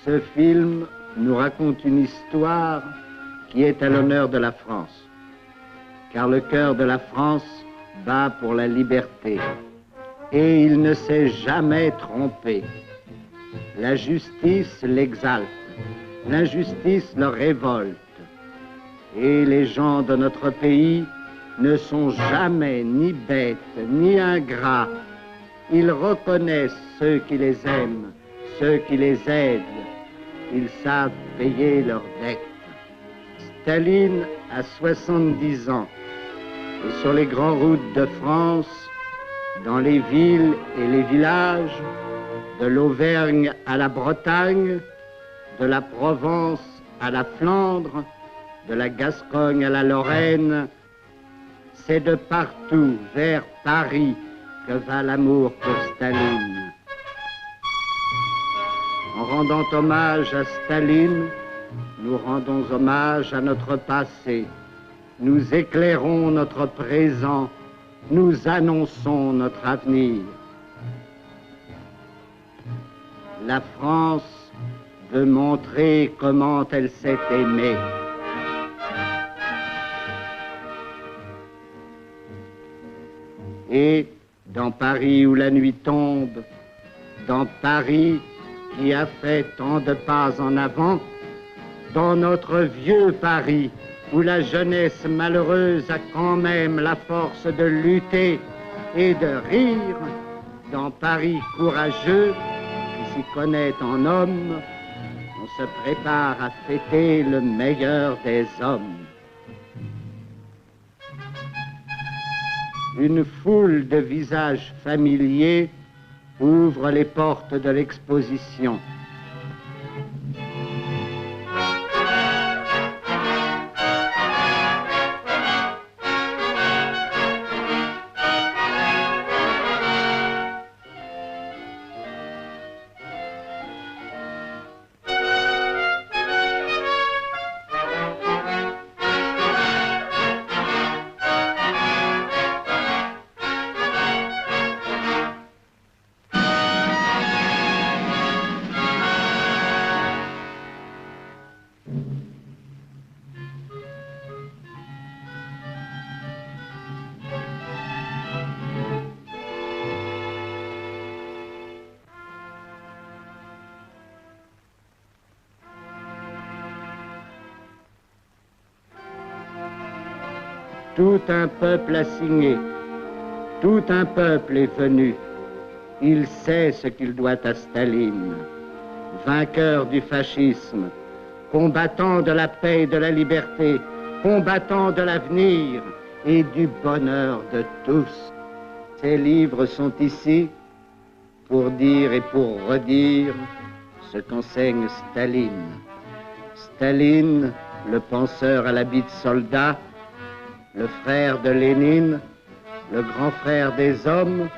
Ce film nous raconte une histoire qui est à l'honneur de la France, car le cœur de la France bat pour la liberté et il ne s'est jamais trompé. La justice l'exalte, l'injustice le révolte et les gens de notre pays ne sont jamais ni bêtes ni ingrats. Ils reconnaissent ceux qui les aiment, ceux qui les aident. Ils savent payer leurs dettes. Staline a 70 ans. Et sur les grandes routes de France, dans les villes et les villages, de l'Auvergne à la Bretagne, de la Provence à la Flandre, de la Gascogne à la Lorraine, c'est de partout vers Paris que va l'amour pour Staline. En rendant hommage à Staline, nous rendons hommage à notre passé. Nous éclairons notre présent. Nous annonçons notre avenir. La France veut montrer comment elle s'est aimée. Et dans Paris où la nuit tombe, dans Paris qui a fait tant de pas en avant, dans notre vieux Paris où la jeunesse malheureuse a quand même la force de lutter et de rire, dans Paris courageux qui s'y connaît en homme, on se prépare à fêter le meilleur des hommes. Une foule de visages familiers ouvre les portes de l'exposition. Tout un peuple a signé, tout un peuple est venu. Il sait ce qu'il doit à Staline, vainqueur du fascisme, combattant de la paix et de la liberté, combattant de l'avenir et du bonheur de tous. Ces livres sont ici pour dire et pour redire ce qu'enseigne Staline. Staline, le penseur à l'habit de soldat, le frère de Lénine, le grand frère des hommes,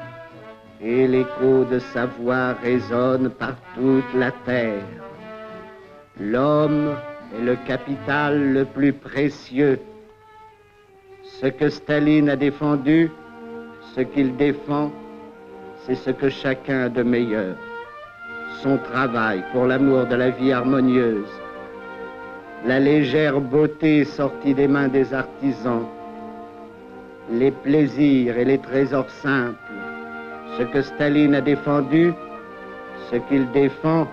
et l'écho de sa voix résonne par toute la terre. L'homme est le capital le plus précieux. Ce que Staline a défendu, ce qu'il défend, c'est ce que chacun a de meilleur. Son travail pour l'amour de la vie harmonieuse, la légère beauté sortie des mains des artisans, les plaisirs et les trésors simples. Ce que Staline a défendu, ce qu'il défend,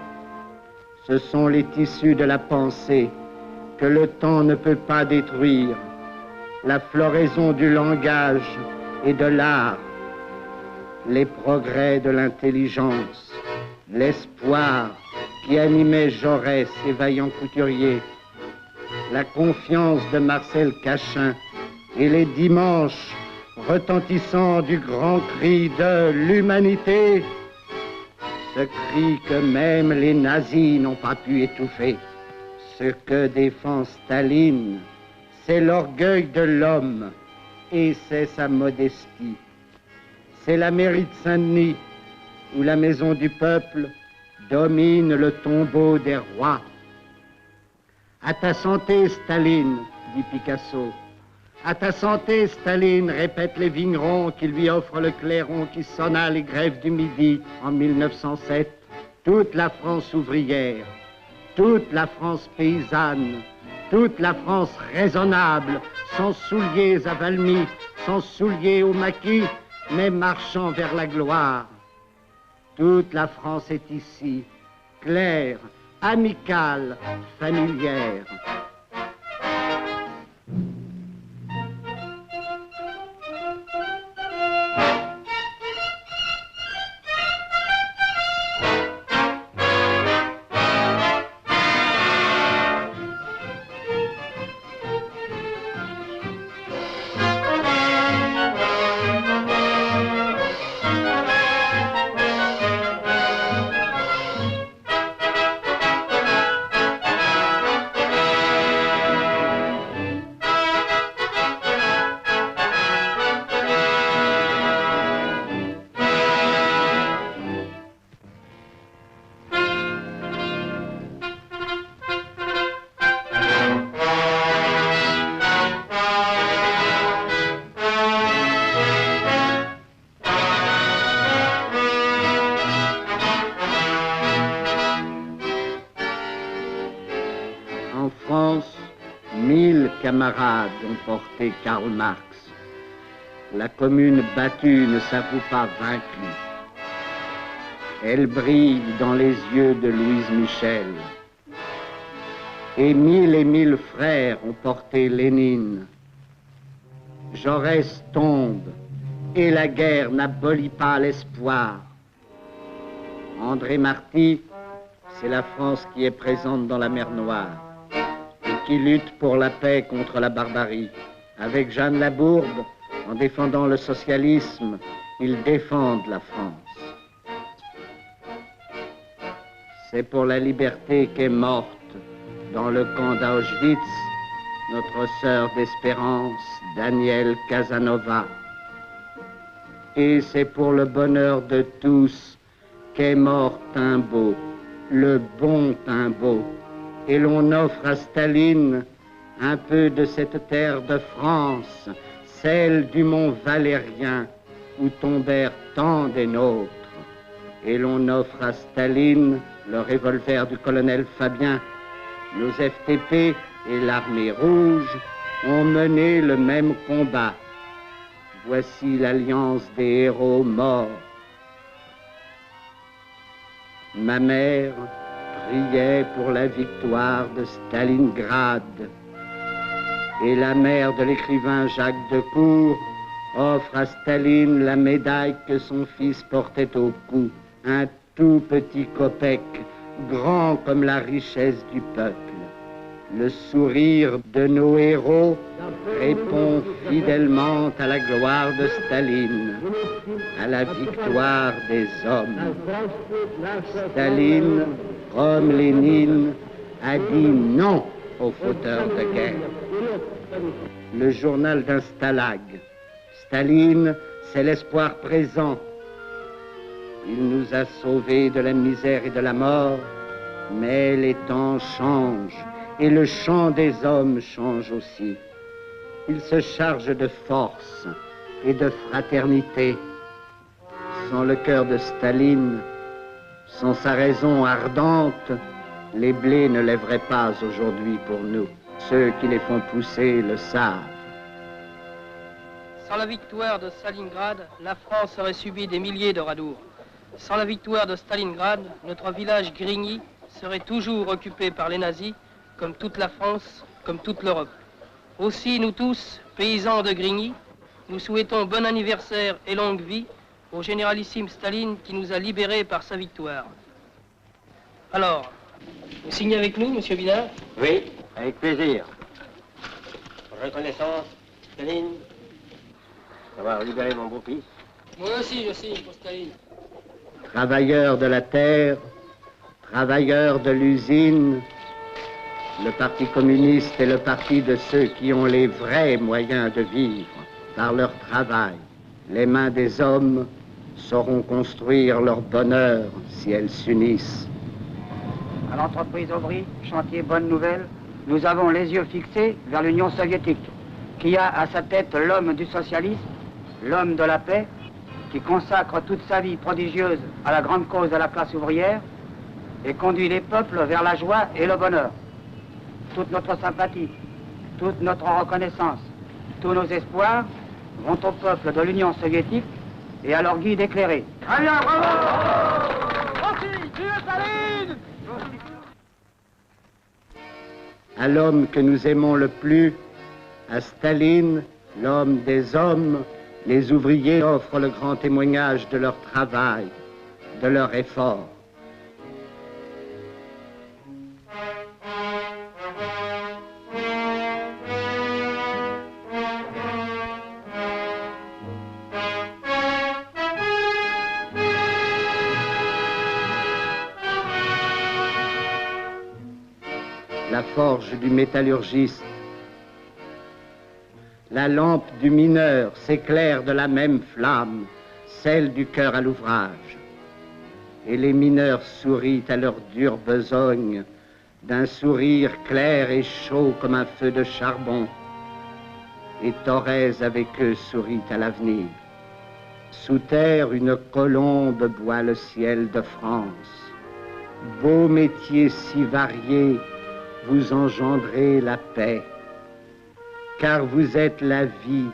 ce sont les tissus de la pensée que le temps ne peut pas détruire, la floraison du langage et de l'art, les progrès de l'intelligence, l'espoir qui animait Jaurès et vaillants couturiers, la confiance de Marcel Cachin et les dimanches retentissants du grand cri de l'humanité, ce cri que même les nazis n'ont pas pu étouffer. Ce que défend Staline, c'est l'orgueil de l'homme et c'est sa modestie. C'est la mairie de Saint-Denis où la maison du peuple domine le tombeau des rois. À ta santé, Staline, dit Picasso. À ta santé, Staline, répètent les vignerons qui lui offrent le clairon qui sonna les grèves du Midi en 1907. Toute la France ouvrière, toute la France paysanne, toute la France raisonnable, sans souliers à Valmy, sans souliers au maquis, mais marchant vers la gloire. Toute la France est ici, claire, amicale, familière. En France, 1000 camarades ont porté Karl Marx. La commune battue ne s'avoue pas vaincue. Elle brille dans les yeux de Louise Michel. Et mille frères ont porté Lénine. Jaurès tombe et la guerre n'abolit pas l'espoir. André Marty, c'est la France qui est présente dans la mer Noire et qui lutte pour la paix contre la barbarie. Avec Jeanne Labourbe, en défendant le socialisme, ils défendent la France. C'est pour la liberté qu'est morte dans le camp d'Auschwitz notre sœur d'espérance, Danielle Casanova. Et c'est pour le bonheur de tous qu'est mort Timbaud, le bon Timbaud. Et l'on offre à Staline un peu de cette terre de France, celle du mont Valérien, où tombèrent tant des nôtres. Et l'on offre à Staline le revolver du colonel Fabien. Nos FTP et l'armée rouge ont mené le même combat. Voici l'alliance des héros morts. Ma mère priait pour la victoire de Stalingrad. Et la mère de l'écrivain Jacques Decour offre à Staline la médaille que son fils portait au cou. Un tout petit kopek, grand comme la richesse du peuple. Le sourire de nos héros répond fidèlement à la gloire de Staline, à la victoire des hommes. Staline, comme Lénine, a dit non aux fauteurs de guerre. Le journal d'un stalag. Staline, c'est l'espoir présent. Il nous a sauvés de la misère et de la mort, mais les temps changent. Et le chant des hommes change aussi. Il se charge de force et de fraternité. Sans le cœur de Staline, sans sa raison ardente, les blés ne lèveraient pas aujourd'hui pour nous. Ceux qui les font pousser le savent. Sans la victoire de Stalingrad, la France aurait subi des milliers de radours. Sans la victoire de Stalingrad, notre village Grigny serait toujours occupé par les nazis, comme toute la France, comme toute l'Europe. Aussi, nous tous, paysans de Grigny, nous souhaitons bon anniversaire et longue vie au généralissime Staline qui nous a libérés par sa victoire. Alors, vous signez avec nous, monsieur Binard? Oui, avec plaisir. Reconnaissance, Staline, d'avoir libéré mon beau-fils. Moi aussi, je signe pour Staline. Travailleurs de la terre, travailleurs de l'usine, le Parti communiste est le parti de ceux qui ont les vrais moyens de vivre par leur travail. Les mains des hommes sauront construire leur bonheur si elles s'unissent. À l'entreprise Aubry, chantier Bonne Nouvelle, nous avons les yeux fixés vers l'Union soviétique, qui a à sa tête l'homme du socialisme, l'homme de la paix, qui consacre toute sa vie prodigieuse à la grande cause de la classe ouvrière, et conduit les peuples vers la joie et le bonheur. Toute notre sympathie, toute notre reconnaissance, tous nos espoirs vont au peuple de l'Union soviétique et à leur guide éclairé. Très bien, bravo! Vive Staline! À l'homme que nous aimons le plus, à Staline, l'homme des hommes, les ouvriers offrent le grand témoignage de leur travail, de leur effort. La forge du métallurgiste, la lampe du mineur s'éclaire de la même flamme, celle du cœur à l'ouvrage. Et les mineurs sourient à leur dure besogne, d'un sourire clair et chaud comme un feu de charbon. Et Thorez avec eux sourit à l'avenir. Sous terre, une colombe boit le ciel de France. Beau métier si varié, vous engendrez la paix, car vous êtes la vie,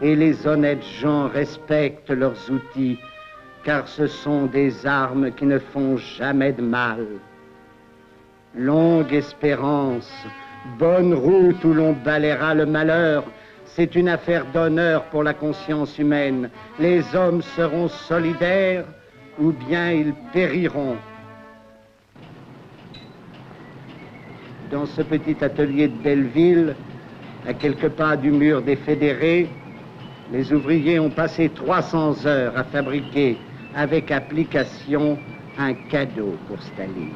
et les honnêtes gens respectent leurs outils, car ce sont des armes qui ne font jamais de mal. Longue espérance, bonne route où l'on balayera le malheur, c'est une affaire d'honneur pour la conscience humaine. Les hommes seront solidaires ou bien ils périront. Dans ce petit atelier de Belleville, à quelques pas du mur des Fédérés, les ouvriers ont passé 300 heures à fabriquer avec application un cadeau pour Staline.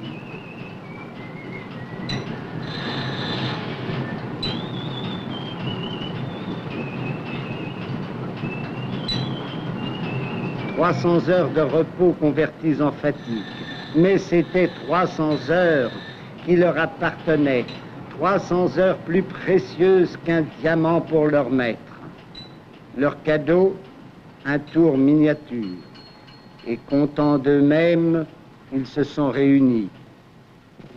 « 300 heures de repos converties en fatigue. Mais c'était 300 heures qui leur appartenaient, 300 heures plus précieuses qu'un diamant pour leur maître. Leur cadeau, un tour miniature. Et contents d'eux-mêmes, ils se sont réunis.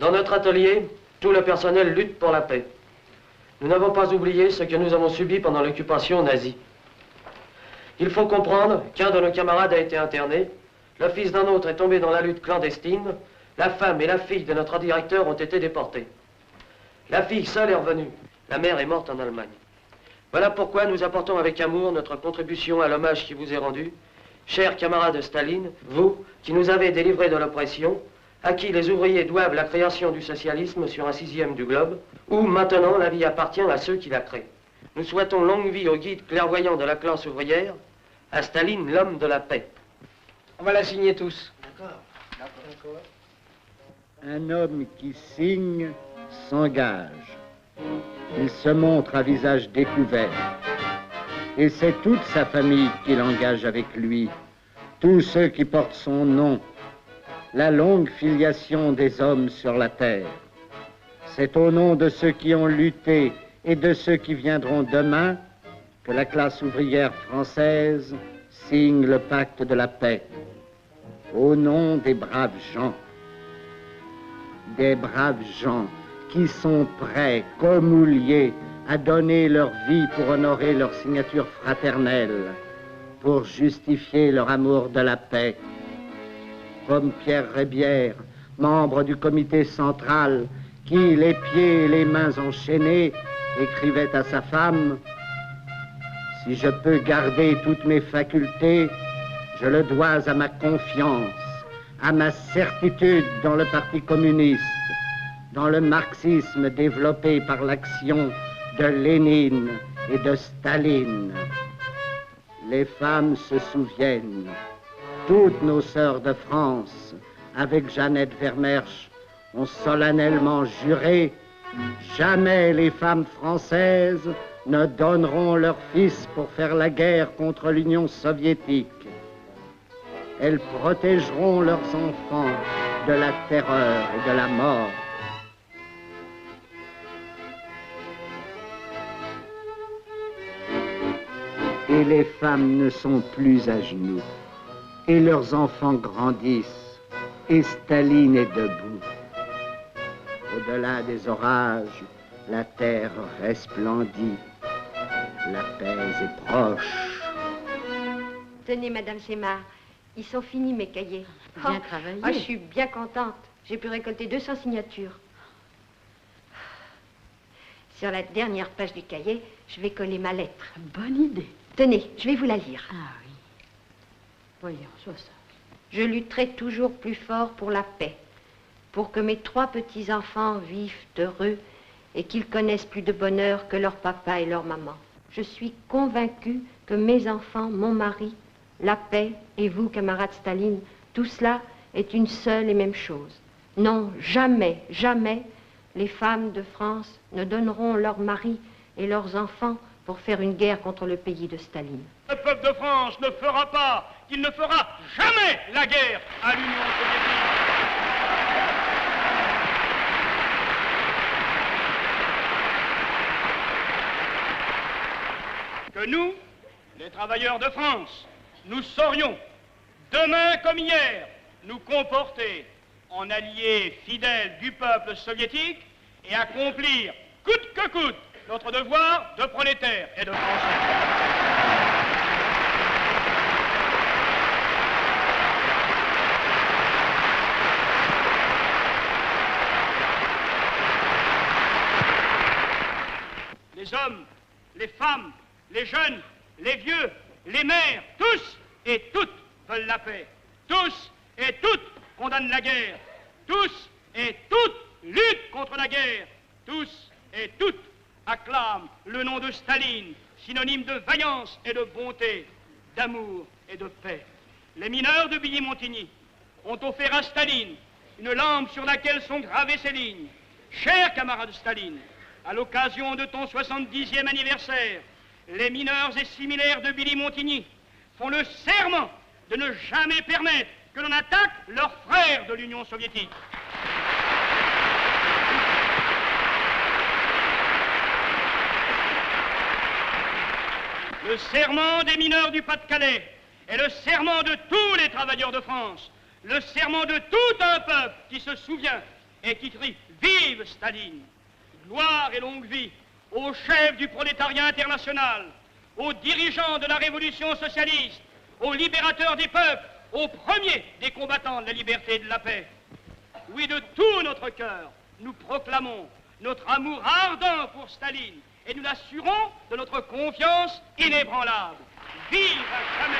Dans notre atelier, tout le personnel lutte pour la paix. Nous n'avons pas oublié ce que nous avons subi pendant l'occupation nazie. Il faut comprendre qu'un de nos camarades a été interné, le fils d'un autre est tombé dans la lutte clandestine, la femme et la fille de notre directeur ont été déportées. La fille seule est revenue, la mère est morte en Allemagne. Voilà pourquoi nous apportons avec amour notre contribution à l'hommage qui vous est rendu, chers camarades de Staline, vous qui nous avez délivrés de l'oppression, à qui les ouvriers doivent la création du socialisme sur un 6e du globe, où maintenant la vie appartient à ceux qui la créent. Nous souhaitons longue vie au guide clairvoyant de la classe ouvrière, à Staline, l'homme de la paix. On va la signer tous. D'accord. Un homme qui signe s'engage. Il se montre à visage découvert. Et c'est toute sa famille qu'il engage avec lui, tous ceux qui portent son nom, la longue filiation des hommes sur la terre. C'est au nom de ceux qui ont lutté et de ceux qui viendront demain que la classe ouvrière française signe le pacte de la paix. Au nom des braves gens qui sont prêts, comme Houlier, à donner leur vie pour honorer leur signature fraternelle, pour justifier leur amour de la paix. Comme Pierre Rébière, membre du comité central, qui, les pieds et les mains enchaînés, écrivait à sa femme « Si je peux garder toutes mes facultés, je le dois à ma confiance, à ma certitude dans le Parti communiste, dans le marxisme développé par l'action de Lénine et de Staline. » Les femmes se souviennent, toutes nos sœurs de France, avec Jeannette Vermersch, ont solennellement juré « Jamais les femmes françaises ne donneront leurs fils pour faire la guerre contre l'Union soviétique. Elles protégeront leurs enfants de la terreur et de la mort. » Et les femmes ne sont plus à genoux, et leurs enfants grandissent. et Staline est debout. Au-delà des orages, la terre resplendit. La paix est proche. Tenez, Madame Semard, ils sont finis, mes cahiers. Bien travaillé. Je suis bien contente. J'ai pu récolter 200 signatures. Sur la dernière page du cahier, je vais coller ma lettre. Bonne idée. Tenez, je vais vous la lire. Ah oui. Voyons, soit ça. Je lutterai toujours plus fort pour la paix, pour que mes 3 petits-enfants vivent heureux et qu'ils connaissent plus de bonheur que leur papa et leur maman. Je suis convaincue que mes enfants, mon mari, la paix et vous, camarade Staline, tout cela est une seule et même chose. Non, jamais, jamais, les femmes de France ne donneront leurs maris et leurs enfants pour faire une guerre contre le pays de Staline. Le peuple de France ne fera pas, qu'il ne fera jamais la guerre à l'Union soviétique. Que nous, les travailleurs de France, nous saurions, demain comme hier, nous comporter en alliés fidèles du peuple soviétique et accomplir, coûte que coûte, notre devoir de prolétaires et de Français. Les hommes, les femmes, les jeunes, les vieux, les mères, tous et toutes veulent la paix. Tous et toutes condamnent la guerre. Tous et toutes luttent contre la guerre. Tous et toutes acclament le nom de Staline, synonyme de vaillance et de bonté, d'amour et de paix. Les mineurs de Billy-Montigny ont offert à Staline une lampe sur laquelle sont gravées ces lignes. Cher camarade Staline, à l'occasion de ton 70e anniversaire, les mineurs et similaires de Billy-Montigny font le serment de ne jamais permettre que l'on attaque leurs frères de l'Union soviétique. Le serment des mineurs du Pas-de-Calais est le serment de tous les travailleurs de France, le serment de tout un peuple qui se souvient et qui crie « Vive Staline !» Gloire et longue vie aux chefs du prolétariat international, aux dirigeants de la révolution socialiste, aux libérateurs des peuples, aux premiers des combattants de la liberté et de la paix. Oui, de tout notre cœur, nous proclamons notre amour ardent pour Staline et nous l'assurons de notre confiance inébranlable. Vive à jamais!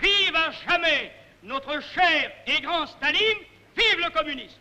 Vive à jamais notre cher et grand Staline! Vive le communisme!